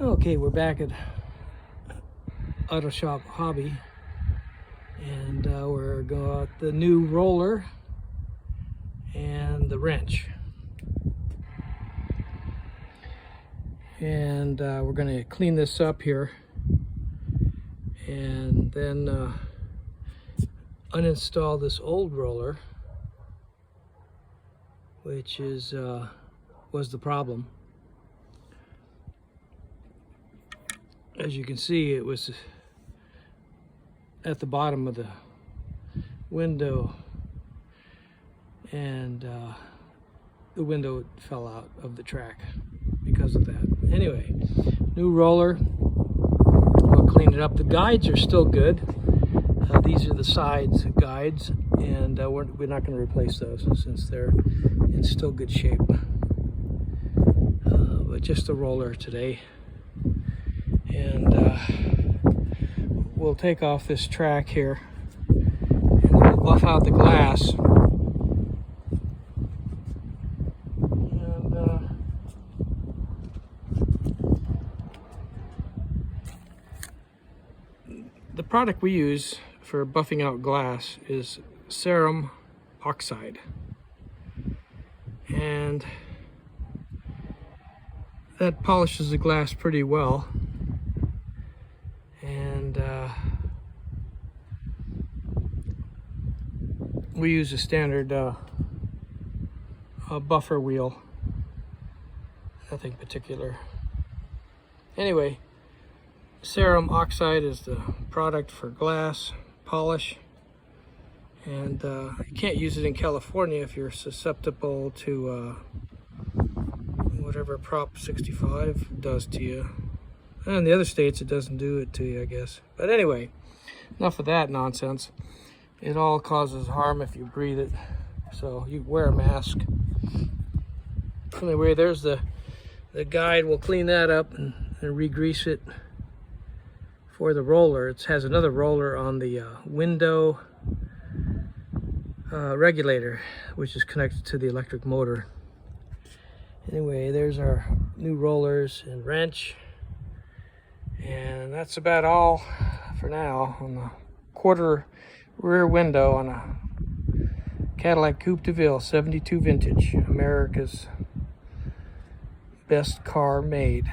Okay, we're back at Auto Shop Hobby, and we're going out the new roller and the wrench, and we're going to clean this up here and then uninstall this old roller, which is was the problem. As you can see, it was at the bottom of the window, and the window fell out of the track because of that. Anyway, new roller, we'll clean it up. The guides are still good. These are the sides guides, and we're not going to replace those since they're in still good shape. But just the roller today. And we'll take off this track here, and we'll buff out the glass. And the product we use for buffing out glass is cerium oxide, and that polishes the glass pretty well. And we use a standard buffer wheel, nothing particular. Anyway, cerium oxide is the product for glass polish, and you can't use it in California if you're susceptible to whatever Prop 65 does to you. And in the other states, it doesn't do it to you, I guess. But anyway, enough of that nonsense. It all causes harm if you breathe it, so you wear a mask. Anyway, there's the guide. We'll clean that up and re-grease it for the roller. It has another roller on the window regulator, which is connected to the electric motor. Anyway, there's our new rollers and wrench. And that's about all for now on the quarter rear window on a Cadillac Coupe DeVille 72 vintage, America's best car made.